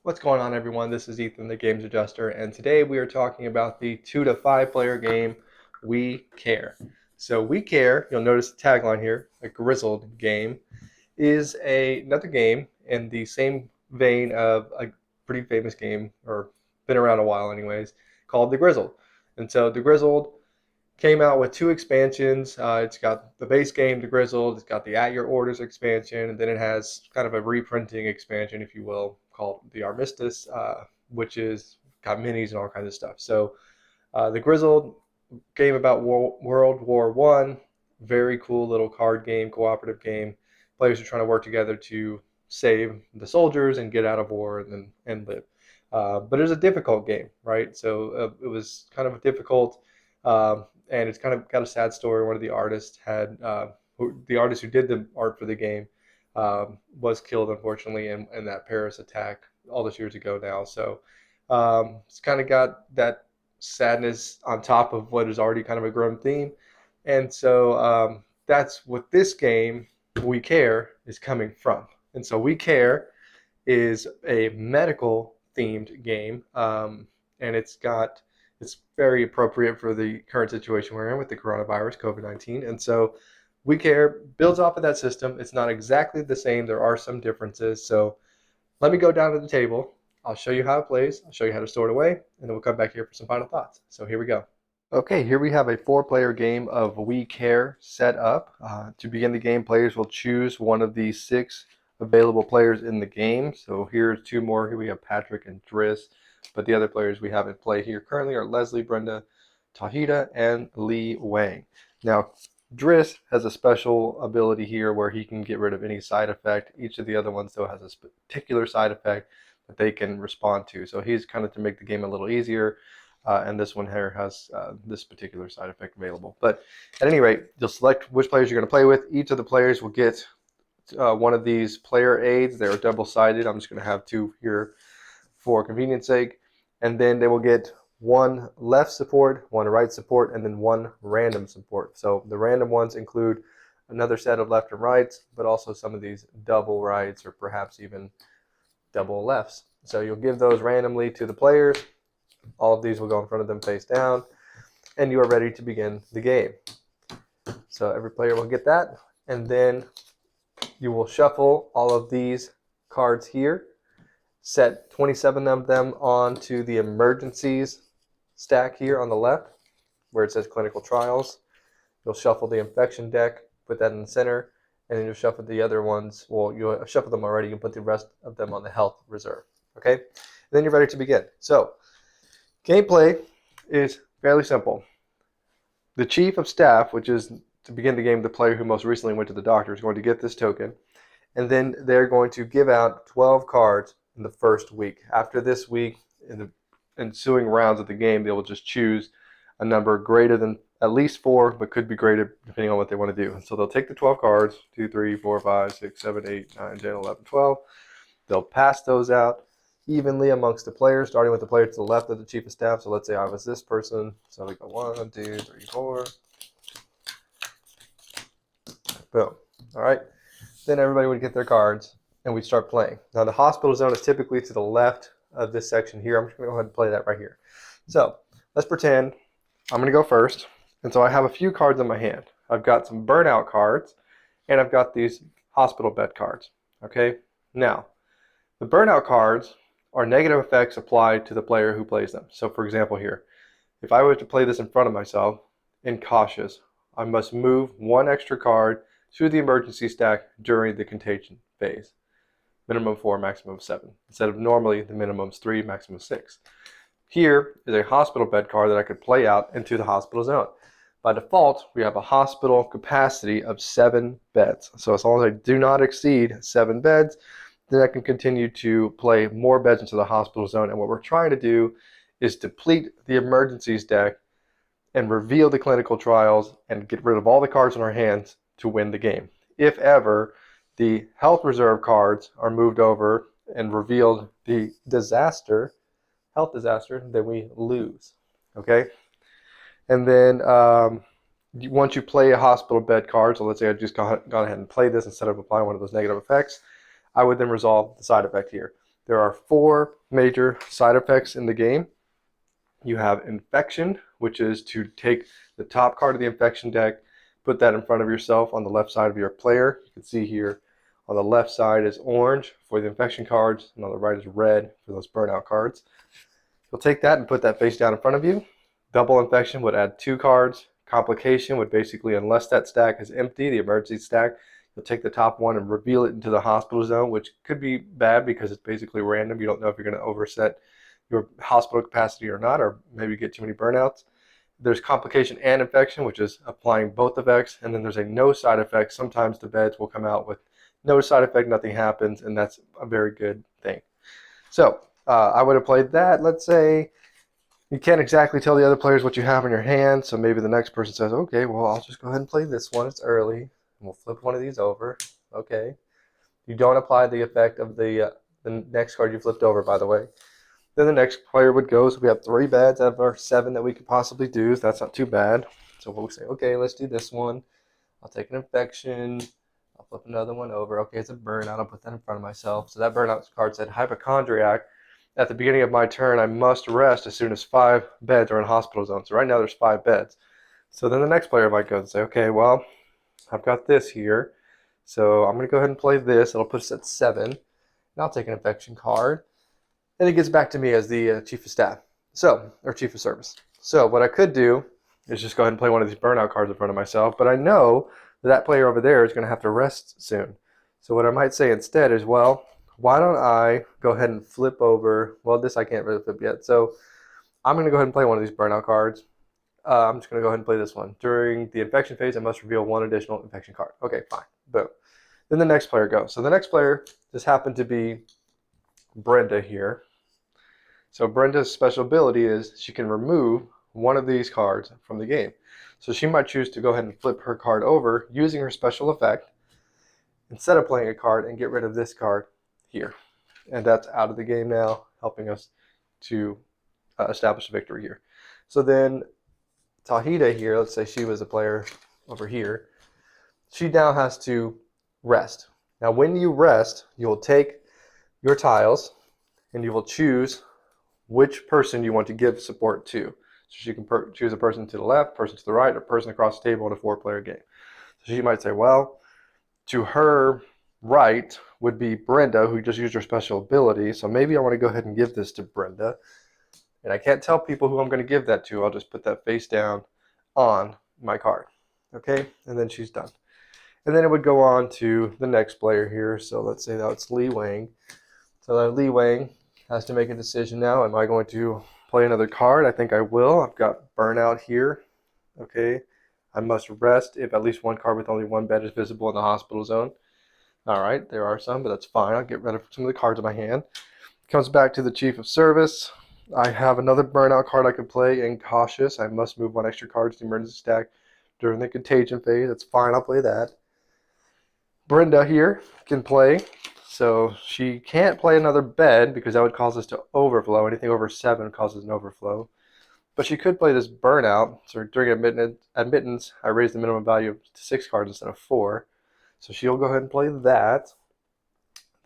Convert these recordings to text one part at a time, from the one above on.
What's going on, everyone? This is Ethan, the Games Adjuster, and today we are talking about the 2 to 5 player game, We Care. So We Care, you'll notice the tagline here, a grizzled game, is another game in the same vein of a pretty famous game, or been around a while anyways, called The Grizzled. And so The Grizzled came out with 2 expansions. It's got the base game, The Grizzled. It's got the At Your Orders expansion, and then it has kind of a reprinting expansion, if you will, called the Armistice, which is got minis and all kinds of stuff. So the Grizzled game about World War One, very cool little card game, cooperative game. Players are trying to work together to save the soldiers and get out of war and live. But it was a difficult game, right? So it was kind of difficult. And it's kind of got a sad story. One of the artists the artist who did the art for the game was killed, unfortunately, in that Paris attack all those years ago now. So it's kind of got that sadness on top of what is already kind of a grim theme. And so that's what this game, We Care, is coming from. And so We Care is a medical themed game, and it's very appropriate for the current situation we're in with the coronavirus, COVID-19. And so We Care builds off of that system. It's not exactly the same. There are some differences. So let me go down to the table. I'll show you how it plays. I'll show you how to store it away, and then we'll come back here for some final thoughts. So here we go. Okay, here we have a 4-player game of We Care set up. To begin the game, players will choose one of the 6 available players in the game. So here's 2 more. Here we have Patrick and Driss. But the other players we have in play here currently are Leslie, Brenda, Tahita, and Li Wang. Now, Driss has a special ability here where he can get rid of any side effect. Each of the other ones, though, has a particular side effect that they can respond to. So he's kind of to make the game a little easier. And this one here has this particular side effect available. But at any rate, you'll select which players you're going to play with. Each of the players will get one of these player aids. They're double-sided. I'm just going to have 2 here for convenience sake, and then they will get 1 left support, 1 right support, and then 1 random support. So the random ones include another set of left and rights, but also some of these double rights or perhaps even double lefts. So you'll give those randomly to the players. All of these will go in front of them face down, and you are ready to begin the game. So every player will get that, and then you will shuffle all of these cards here. Set 27 of them onto the emergencies stack here on the left, where it says clinical trials. You'll shuffle the infection deck, put that in the center, and then you'll shuffle the other ones. Well, you'll shuffle them already. You can put the rest of them on the health reserve. Okay? And then you're ready to begin. So, gameplay is fairly simple. The chief of staff, which is to begin the game, the player who most recently went to the doctor, is going to get this token, and then they're going to give out 12 cards in the first week. After this week, in the ensuing rounds of the game, they will just choose a number greater than at least 4, but could be greater depending on what they want to do. So they'll take the 12 cards, 2, 3, 4, 5, 6, 7, 8, 9, 10, 11, 12. They'll pass those out evenly amongst the players, starting with the player to the left of the chief of staff. So let's say I was this person. So we go 1, 2, 3, 4. Boom. All right. Then everybody would get their cards, and we start playing. Now the hospital zone is typically to the left of this section here. I'm just going to go ahead and play that right here. So let's pretend I'm going to go first. And so I have a few cards in my hand. I've got some burnout cards, and I've got these hospital bed cards. Okay. Now the burnout cards are negative effects applied to the player who plays them. So for example here, if I were to play this in front of myself in cautious, I must move 1 extra card to the emergency stack during the contagion phase. Minimum 4, maximum 7. Instead of normally the minimum is 3, maximum 6. Here is a hospital bed card that I could play out into the hospital zone. By default, we have a hospital capacity of 7 beds. So as long as I do not exceed 7 beds, then I can continue to play more beds into the hospital zone. And what we're trying to do is deplete the emergencies deck and reveal the clinical trials and get rid of all the cards in our hands to win the game. If ever the health reserve cards are moved over and revealed the health disaster, then we lose. Okay? And then once you play a hospital bed card, so let's say I just gone ahead and played this instead of applying one of those negative effects, I would then resolve the side effect here. There are 4 major side effects in the game. You have infection, which is to take the top card of the infection deck, put that in front of yourself on the left side of your player. You can see here on the left side is orange for the infection cards, and on the right is red for those burnout cards. You'll take that and put that face down in front of you. Double infection would add 2 cards. Complication would basically, unless that stack is empty, the emergency stack, you'll take the top one and reveal it into the hospital zone, which could be bad because it's basically random. You don't know if you're going to overset your hospital capacity or not, or maybe get too many burnouts. There's complication and infection, which is applying both effects, and then there's a no side effect. Sometimes the beds will come out with no side effect, nothing happens, and that's a very good thing. So I would have played that. Let's say you can't exactly tell the other players what you have in your hand, so maybe the next person says, okay, well, I'll just go ahead and play this one. It's early, and we'll flip one of these over. Okay. You don't apply the effect of the next card you flipped over, by the way. Then the next player would go. So we have 3 beds out of our 7 that we could possibly do. So that's not too bad. So we'll say, okay, let's do this one. I'll take an infection. I'll flip another one over. Okay, it's a burnout. I'll put that in front of myself. So that burnout card said hypochondriac. At the beginning of my turn, I must rest as soon as 5 beds are in hospital zone. So right now there's 5 beds. So then the next player might go and say, okay, well, I've got this here. So I'm going to go ahead and play this. It'll put us at 7. And I'll take an infection card. And it gets back to me as the chief of staff, or chief of service. So what I could do is just go ahead and play one of these burnout cards in front of myself, but I know that player over there is going to have to rest soon. So what I might say instead is, well, why don't I go ahead and flip over, well, this I can't really flip yet, so I'm going to go ahead and play one of these burnout cards. I'm just going to go ahead and play this one. During the infection phase, I must reveal 1 additional infection card. Okay, fine, boom. Then the next player goes. So the next player just happened to be Brenda here. So Brenda's special ability is she can remove one of these cards from the game. So she might choose to go ahead and flip her card over using her special effect instead of playing a card and get rid of this card here. And that's out of the game now, helping us to establish a victory here. So then Tahita here, let's say she was a player over here, she now has to rest. Now when you rest, you will take your tiles and you will choose which person you want to give support to. So she can choose a person to the left, person to the right, or person across the table in a 4-player game. So she might say, well, to her right would be Brenda, who just used her special ability. So maybe I want to go ahead and give this to Brenda. And I can't tell people who I'm going to give that to. I'll just put that face down on my card. Okay, and then she's done. And then it would go on to the next player here. So let's say that it's Li Wang. So that Li Wang has to make a decision now. Am I going to play another card? I think I will. I've got burnout here. Okay. I must rest if at least 1 card with only 1 bed is visible in the hospital zone. All right. There are some, but that's fine. I'll get rid of some of the cards in my hand. Comes back to the chief of service. I have another burnout card I could play in cautious. I must move 1 extra card to the emergency stack during the contagion phase. That's fine. I'll play that. Brenda here can play. So she can't play another bed because that would cause us to overflow. Anything over 7 causes an overflow. But she could play this burnout. So during admittance, I raise the minimum value to 6 cards instead of 4. So she'll go ahead and play that.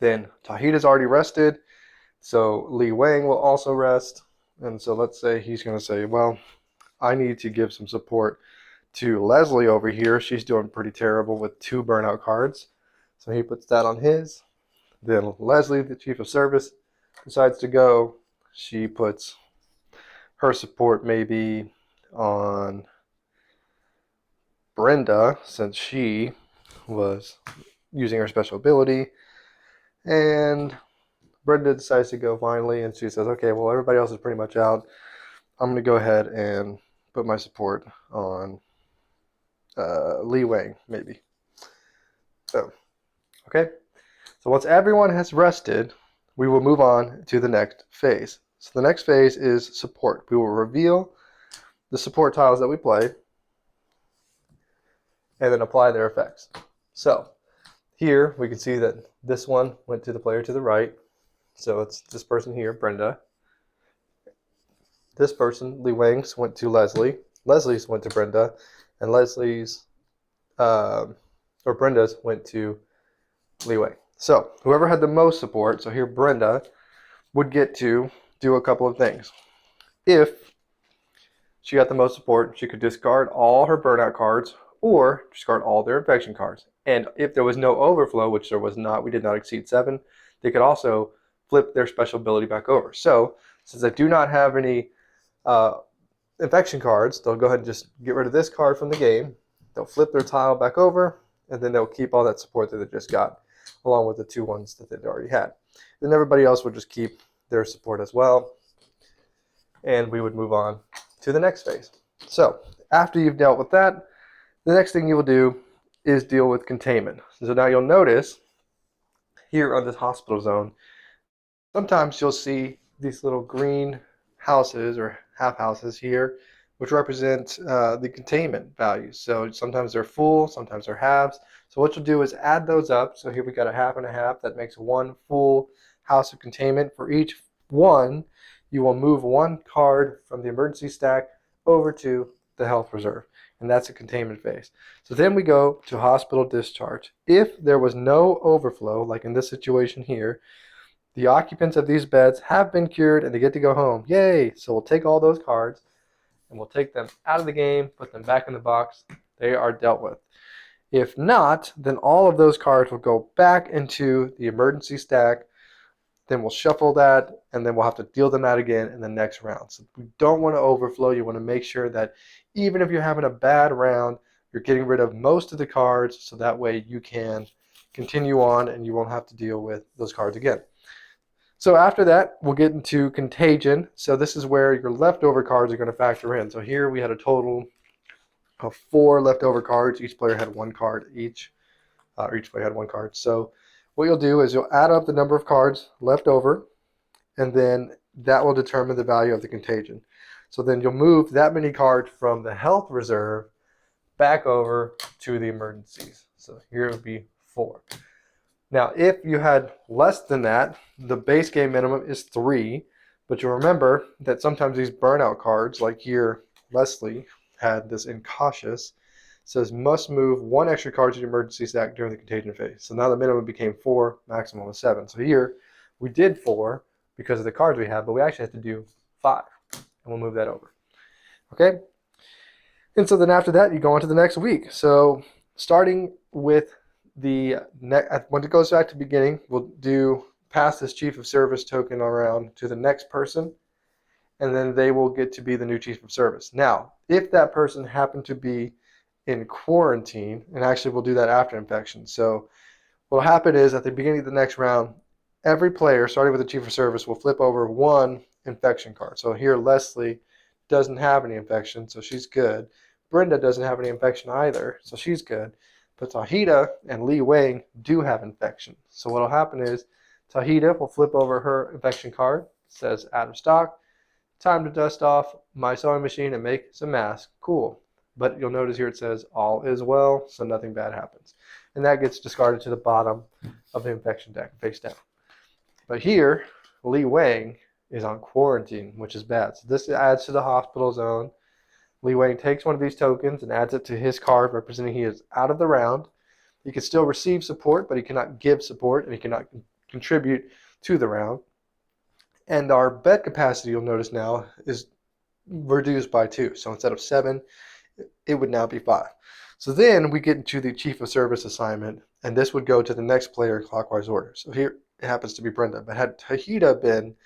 Then Tahita's already rested. So Li Wang will also rest. And so let's say he's going to say, well, I need to give some support to Leslie over here. She's doing pretty terrible with 2 burnout cards. So he puts that on his. Then Leslie, the chief of service, decides to go. She puts her support maybe on Brenda, since she was using her special ability. And Brenda decides to go finally, and she says, okay, well, everybody else is pretty much out. I'm going to go ahead and put my support on Li Wang, maybe. So, okay. So once everyone has rested, we will move on to the next phase. So the next phase is support. We will reveal the support tiles that we played and then apply their effects. So here we can see that this one went to the player to the right. So it's this person here, Brenda. This person, Li Wang's, went to Leslie. Leslie's went to Brenda. And Brenda's went to Li Wang. So whoever had the most support, so here Brenda would get to do a couple of things. If she got the most support, she could discard all her burnout cards or discard all their infection cards. And if there was no overflow, which there was not, we did not exceed 7, they could also flip their special ability back over. So since I do not have any infection cards, they'll go ahead and just get rid of this card from the game. They'll flip their tile back over, and then they'll keep all that support that they just got, along with the 2 ones that they'd already had. Then everybody else would just keep their support as well, and we would move on to the next phase. So after you've dealt with that, the next thing you will do is deal with containment. So now you'll notice here on this hospital zone, sometimes you'll see these little green houses or half houses here, which represent the containment values. So sometimes they're full, sometimes they're halves. So what you'll do is add those up. So here we got a half and a half. That makes 1 full house of containment. For each one, you will move 1 card from the emergency stack over to the health reserve. And that's a containment phase. So then we go to hospital discharge. If there was no overflow, like in this situation here, the occupants of these beds have been cured and they get to go home. Yay! So we'll take all those cards and we'll take them out of the game, put them back in the box. They are dealt with. If not, then all of those cards will go back into the emergency stack. Then we'll shuffle that, and then we'll have to deal them out again in the next round. So we don't want to overflow. You want to make sure that even if you're having a bad round, you're getting rid of most of the cards, so that way you can continue on and you won't have to deal with those cards again. So after that, we'll get into contagion. So this is where your leftover cards are going to factor in. So here we had a total of 4 leftover cards. Each player had 1 card each. Each player had 1 card. So what you'll do is you'll add up the number of cards left over, and then that will determine the value of the contagion. So then you'll move that many cards from the health reserve back over to the emergencies. So here it would be 4. Now, if you had less than that, the base game minimum is 3, but you'll remember that sometimes these burnout cards, like here, Leslie had this incautious, says must move 1 extra card to the emergency stack during the contagion phase. So now the minimum became 4, maximum was 7. So here we did 4 because of the cards we have, but we actually have to do 5, and we'll move that over. Okay? And so then after that, you go on to the next week. So starting with when it goes back to the beginning, we'll do pass this chief of service token around to the next person, and then they will get to be the new chief of service. Now, if that person happened to be in quarantine, and actually we'll do that after infection. So what will happen is at the beginning of the next round, every player, starting with the chief of service, will flip over 1 infection card. So here Leslie doesn't have any infection, so she's good. Brenda doesn't have any infection either, so she's good. But Tahita and Li Wang do have infection. So what will happen is Tahita will flip over her infection card. It says out of stock. Time to dust off my sewing machine and make some masks. Cool. But you'll notice here it says all is well, so nothing bad happens. And that gets discarded to the bottom of the infection deck, face down. But here, Li Wang is on quarantine, which is bad. So this adds to the hospital zone. Li Wang takes one of these tokens and adds it to his card, representing he is out of the round. He can still receive support, but he cannot give support, and he cannot contribute to the round. And our bed capacity, you'll notice now, is reduced by 2. So instead of 7, it would now be 5. So then we get into the chief of service assignment, and this would go to the next player in clockwise order. So here it happens to be Brenda. But had Tahita been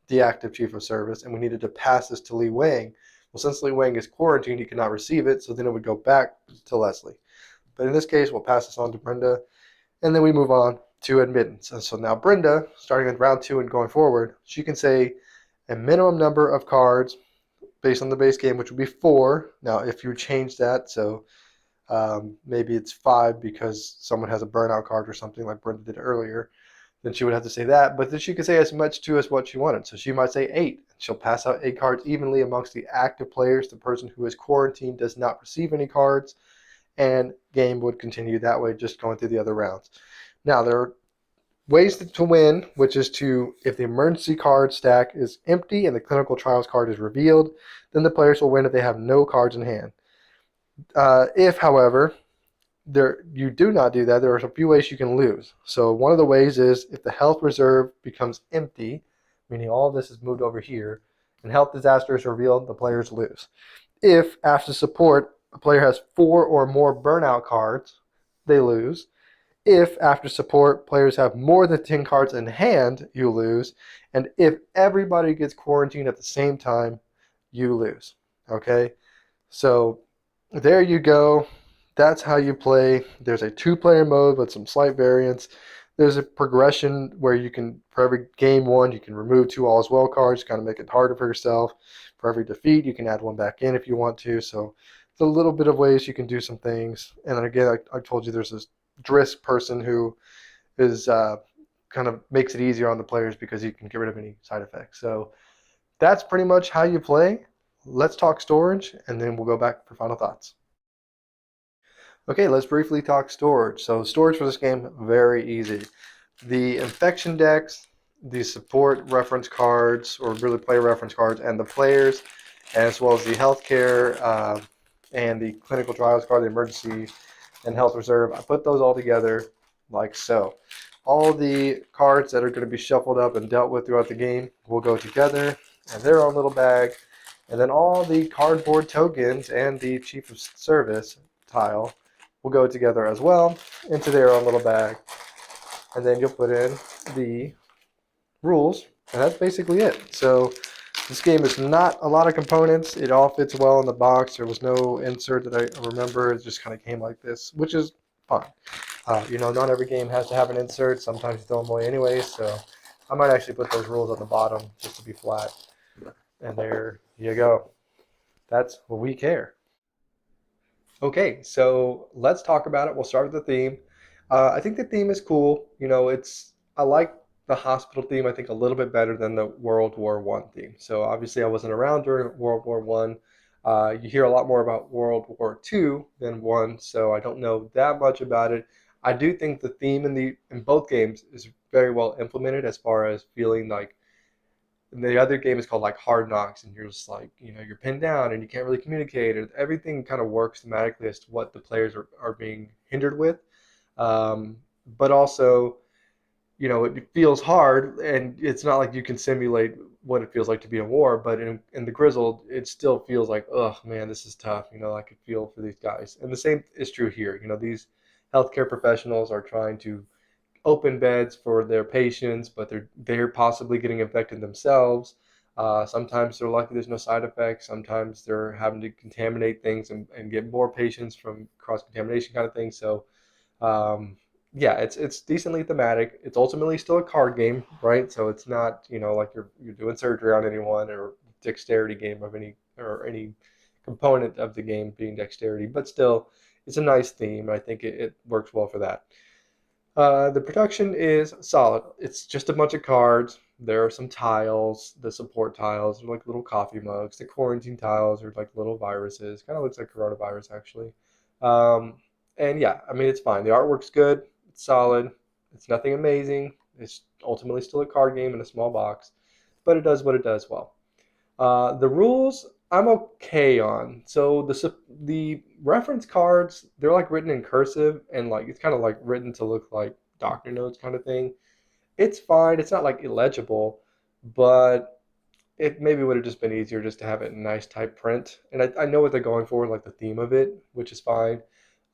the active chief of service, and we needed to pass this to Li Wang, well, since Li Wang is quarantined, he cannot receive it, so then it would go back to Leslie. But in this case, we'll pass this on to Brenda, and then we move on to admittance. And so now Brenda, starting with round 2 and going forward, she can say a minimum number of cards based on the base game, which would be 4. Now, if you change that, so maybe it's 5 because someone has a burnout card or something like Brenda did earlier, then she would have to say that. But then she could say as much too as what she wanted. So she might say 8. She'll pass out 8 cards evenly amongst the active players. The person who is quarantined does not receive any cards, and game would continue that way, just going through the other rounds. Now, there are ways to win, which is to, if the emergency card stack is empty and the clinical trials card is revealed, then the players will win if they have no cards in hand. If, however, you do not do that, there are a few ways you can lose. So one of the ways is if the health reserve becomes empty meaning all of this is moved over here, and health disaster is revealed, the players lose. If, after support, a player has 4 or more burnout cards, they lose. If, after support, players have more than 10 cards in hand, you lose. And if everybody gets quarantined at the same time, you lose. Okay? So there you go. That's how you play. There's a 2-player mode with some slight variants. There's a progression where you can, for every game 1, you can remove 2 all as well cards, kind of make it harder for yourself. For every defeat, you can add 1 back in if you want to. So it's a little bit of ways you can do some things. And then again, I told you there's this Drisk person who is kind of makes it easier on the players because you can get rid of any side effects. So that's pretty much how you play. Let's talk storage, and then we'll go back for final thoughts. Okay, let's briefly talk storage. So storage for this game, very easy. The infection decks, the support reference cards, or really player reference cards, and the players, as well as the healthcare and the clinical trials card, the emergency and health reserve. I put those all together like so. All the cards that are going to be shuffled up and dealt with throughout the game will go together in their own little bag. And then all the cardboard tokens and the Chief of Service tile will go together as well into their own little bag. And then you'll put in the rules, and that's basically it. So this game is not a lot of components. It all fits well in the box. There was no insert that I remember. It just kind of came like this, which is fine. Not every game has to have an insert. Sometimes you throw them away anyway, so I might actually put those rules on the bottom just to be flat. And there you go. That's what we care. Okay, so let's talk about it. We'll start with the theme. I think the theme is cool. I like the hospital theme, I think, a little bit better than the World War One theme. So obviously I wasn't around during World War One. You hear a lot more about World War Two than one, so I don't know that much about it. I do think the theme in both games is very well implemented as far as feeling like the other game is called like Hard Knocks, and you're just like, you're pinned down and you can't really communicate. Everything kind of works thematically as to what the players are being hindered with. But also, it feels hard, and it's not like you can simulate what it feels like to be in war, but in the Grizzled, it still feels like, oh man, this is tough. I could feel for these guys. And the same is true here. These healthcare professionals are trying to open beds for their patients, but they're possibly getting infected themselves. Sometimes they're lucky there's no side effects. Sometimes they're having to contaminate things and get more patients from cross contamination kind of thing. So yeah, it's decently thematic. It's ultimately still a card game, right? So it's not like you're doing surgery on anyone or dexterity game of any component of the game being dexterity, but still it's a nice theme. I think it works well for that. The production is solid. It's just a bunch of cards. There are some tiles. The support tiles are like little coffee mugs. The quarantine tiles are like little viruses. Kind of looks like coronavirus, actually. Um, and yeah, I mean, it's fine. The artwork's good. It's solid. It's nothing amazing. It's ultimately still a card game in a small box, but it does what it does well. The rules I'm okay on. So the reference cards, they're like written in cursive, and like it's kind of like written to look like doctor notes kind of thing. It's fine. It's not like illegible, but it maybe would have just been easier just to have it in nice type print. And I know what they're going for, like the theme of it, which is fine.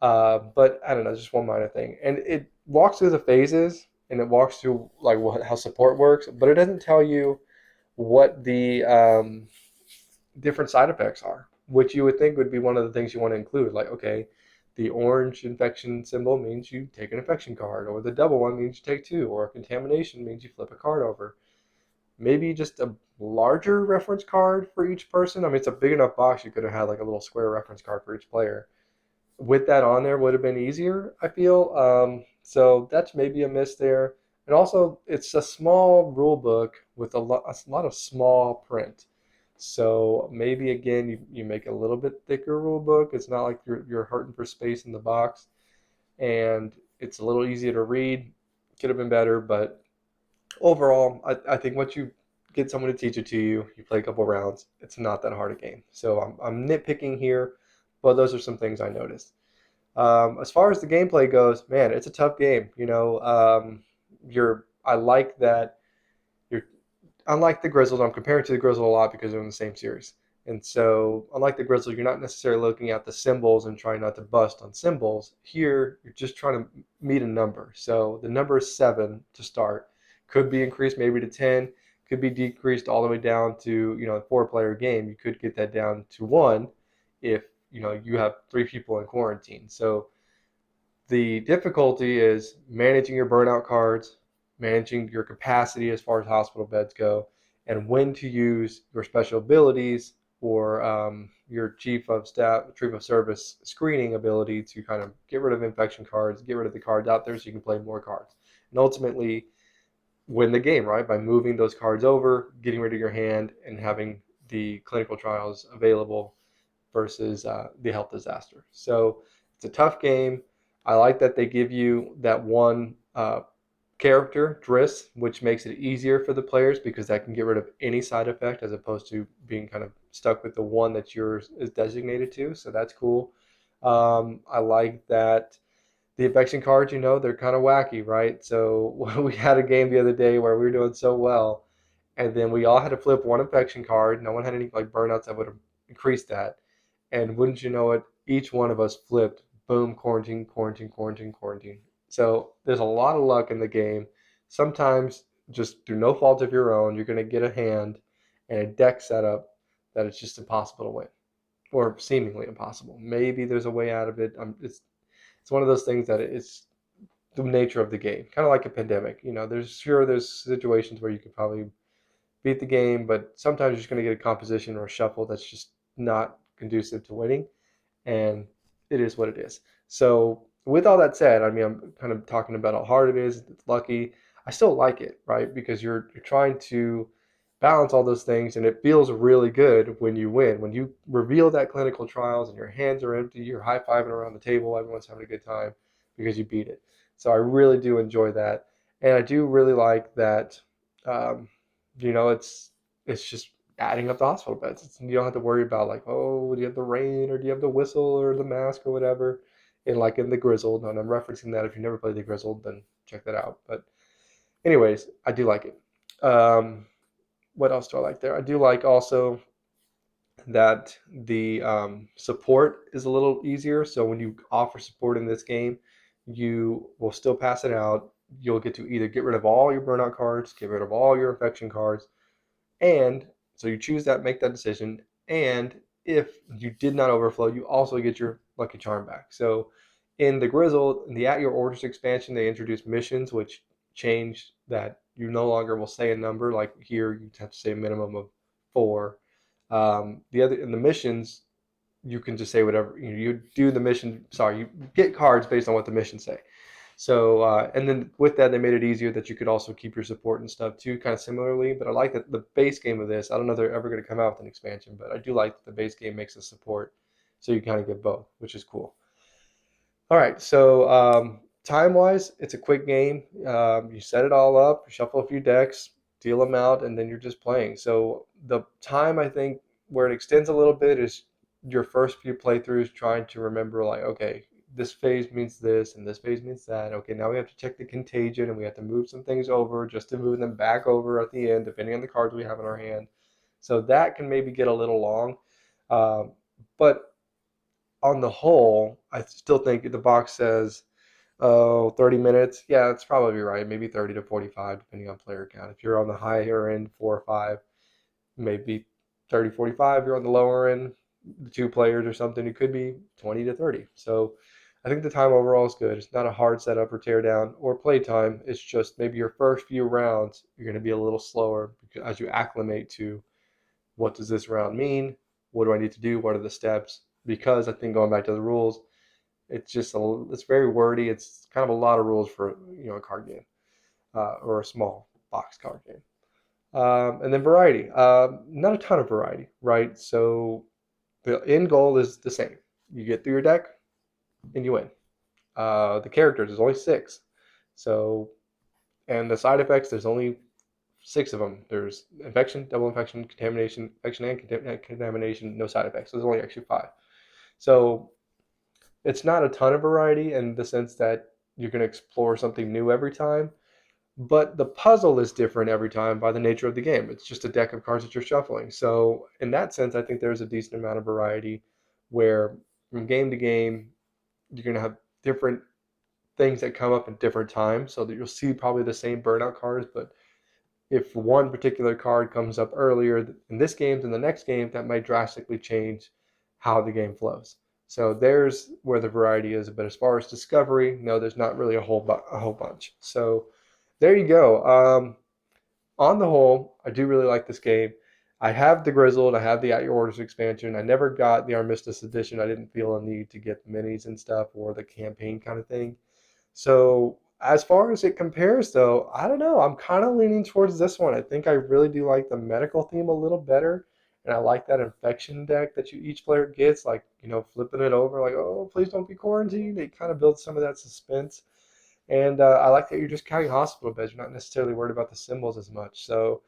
But I don't know, just one minor thing. And it walks through the phases, and it walks through like how support works, but it doesn't tell you what the different side effects are, which you would think would be one of the things you want to include. Like, okay, the orange infection symbol means you take an infection card, or the double one means you take two, or contamination means you flip a card over. Maybe just a larger reference card for each person. I mean, it's a big enough box, you could have had like a little square reference card for each player. With that on there would have been easier, I feel. So that's maybe a miss there. And also, it's a small rule book with a lot of small print. So maybe again, you make a little bit thicker rule book. It's not like you're hurting for space in the box, and it's a little easier to read. Could have been better, but overall, I think once you get someone to teach it to you, you play a couple rounds, it's not that hard a game. So I'm nitpicking here, but those are some things I noticed. As far as the gameplay goes, man, it's a tough game. I like that you're unlike the Grizzled, I'm comparing to the Grizzled a lot because they're in the same series. And so, unlike the Grizzled, you're not necessarily looking at the symbols and trying not to bust on symbols. Here, you're just trying to meet a number. So the number is 7 to start. Could be increased maybe to 10. Could be decreased all the way down to, a 4-player game. You could get that down to 1 if, you have 3 people in quarantine. So the difficulty is managing your burnout cards, managing your capacity as far as hospital beds go, and when to use your special abilities or your chief of service screening ability to kind of get rid of infection cards, get rid of the cards out there so you can play more cards. And ultimately win the game, right? By moving those cards over, getting rid of your hand, and having the clinical trials available versus the health disaster. So it's a tough game. I like that they give you that one character, Driss, which makes it easier for the players because that can get rid of any side effect as opposed to being kind of stuck with the one that yours is designated to. So that's cool. I like that the infection cards, they're kind of wacky, right? So we had a game the other day where we were doing so well, and then we all had to flip one infection card. No one had any like burnouts that would have increased that. And wouldn't you know it, each one of us flipped, boom, quarantine, quarantine, quarantine, quarantine. So there's a lot of luck in the game. Sometimes, just through no fault of your own, you're going to get a hand and a deck setup that it's just impossible to win, or seemingly impossible. Maybe there's a way out of it. It's one of those things that it's the nature of the game, kind of like a pandemic. There's situations where you could probably beat the game, but sometimes you're just going to get a composition or a shuffle that's just not conducive to winning, and it is what it is. So, with all that said, I mean, I'm kind of talking about how hard it is. It's lucky. I still like it, right? Because you're trying to balance all those things, and it feels really good when you win. When you reveal that clinical trials and your hands are empty, you're high fiving around the table, everyone's having a good time because you beat it. So I really do enjoy that, and I do really like that. Um, it's just adding up the hospital beds. You don't have to worry about like, oh, do you have the rain or do you have the whistle or the mask or whatever. And like in the Grizzled, and I'm referencing that. If you never played the Grizzled, then check that out. But anyways, I do like it. What else do I like there? I do like also that the support is a little easier. So when you offer support in this game, you will still pass it out. You'll get to either get rid of all your burnout cards, get rid of all your infection cards, and so you choose that, make that decision. And if you did not overflow, you also get your lucky charm back. So in the Grizzle, in the At Your Orders expansion, they introduced missions, which changed that you no longer will say a number. Like here, you have to say a minimum of 4. In the missions, you can just say whatever. You do the mission. Sorry, you get cards based on what the missions say. So, and then with that, they made it easier that you could also keep your support and stuff too, kind of similarly. But I like that the base game of this, I don't know if they're ever going to come out with an expansion, but I do like that the base game makes a support. So you kind of get both, which is cool. All right. So, time wise, it's a quick game. You set it all up, you shuffle a few decks, deal them out, and then you're just playing. So the time, I think, where it extends a little bit is your first few playthroughs trying to remember, like, okay, this phase means this and this phase means that. Okay, now we have to check the contagion and we have to move some things over just to move them back over at the end, depending on the cards we have in our hand. So that can maybe get a little long. But on the whole, I still think the box says, oh, 30 minutes. Yeah, that's probably right. Maybe 30 to 45, depending on player count. If you're on the higher end, 4 or 5, maybe 30, 45. You're on the lower end, the 2 players or something, it could be 20 to 30. So I think the time overall is good. It's not a hard setup or tear down or play time. It's just maybe your first few rounds, you're going to be a little slower as you acclimate to what does this round mean? What do I need to do? What are the steps? Because I think going back to the rules, it's very wordy. It's kind of a lot of rules for a card game or a small box card game. And then variety, not a ton of variety, right? So the end goal is the same. You get through your deck and you win. The characters, there's only 6. So, and the side effects, there's only 6 of them. There's infection, double infection, contamination, infection and contamination, no side effects. So there's only actually 5. So it's not a ton of variety in the sense that you're going to explore something new every time, but the puzzle is different every time by the nature of the game. It's just a deck of cards that you're shuffling. So in that sense, I think there's a decent amount of variety where from game to game, you're going to have different things that come up at different times so that you'll see probably the same burnout cards, but if one particular card comes up earlier in this game than the next game, that might drastically change how the game flows. So there's where the variety is. But as far as discovery, no, there's not really a whole bunch. So there you go. On the whole, I do really like this game. I have the Grizzled, I have the At Your Orders expansion. I never got the Armistice edition. I didn't feel a need to get the minis and stuff or the campaign kind of thing. So as far as it compares, though, I don't know. I'm kind of leaning towards this one. I think I really do like the medical theme a little better, and I like that infection deck that each player gets. Like flipping it over, like oh please don't be quarantined. It kind of builds some of that suspense, and I like that you're just counting hospital beds. You're not necessarily worried about the symbols as much. So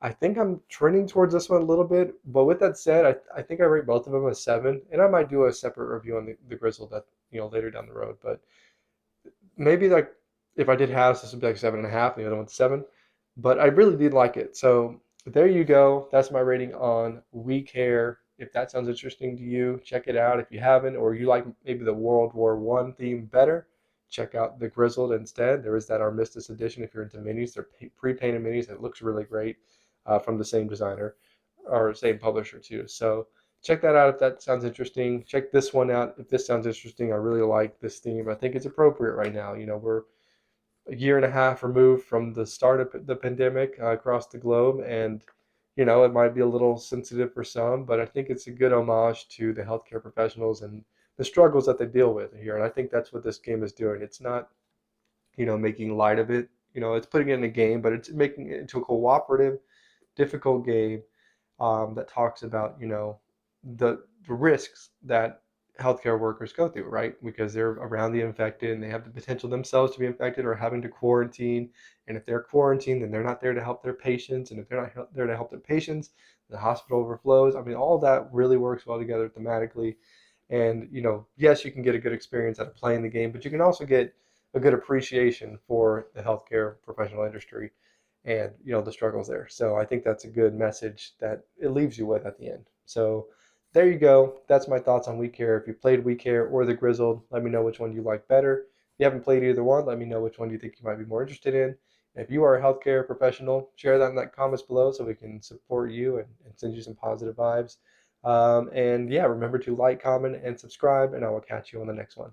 I think I'm trending towards this one a little bit. But with that said, I think I rate both of them a 7, and I might do a separate review on the Grizzle that later down the road, but maybe like if I did house, this would be like 7.5, the other one's 7. But I really did like it. So there you go. That's my rating on We Care. If that sounds interesting to you, check it out. If you haven't, or you like maybe the World War I theme better, check out the Grizzled instead. There is that Armistice edition if you're into minis. They're pre-painted minis. It looks really great from the same designer or same publisher too. So check that out if that sounds interesting. Check this one out if this sounds interesting. I really like this theme. I think it's appropriate right now. We're a year and a half removed from the start of the pandemic across the globe, and it might be a little sensitive for some, but I think it's a good homage to the healthcare professionals and the struggles that they deal with here. And I think that's what this game is doing. It's not making light of it. It's putting it in a game, but it's making it into a cooperative, difficult game that talks about the risks that healthcare workers go through, right? Because they're around the infected and they have the potential themselves to be infected or having to quarantine. And if they're quarantined, then they're not there to help their patients. And if they're not there to help their patients, the hospital overflows. I mean, all that really works well together thematically. And yes, you can get a good experience out of playing the game, but you can also get a good appreciation for the healthcare professional industry and the struggles there. So I think that's a good message that it leaves you with at the end. So there you go. That's my thoughts on We Care. If you played We Care or the Grizzled, let me know which one you like better. If you haven't played either one, let me know which one you think you might be more interested in. If you are a healthcare professional, share that in the comments below so we can support you and send you some positive vibes. And yeah, remember to like, comment, and subscribe, and I will catch you on the next one.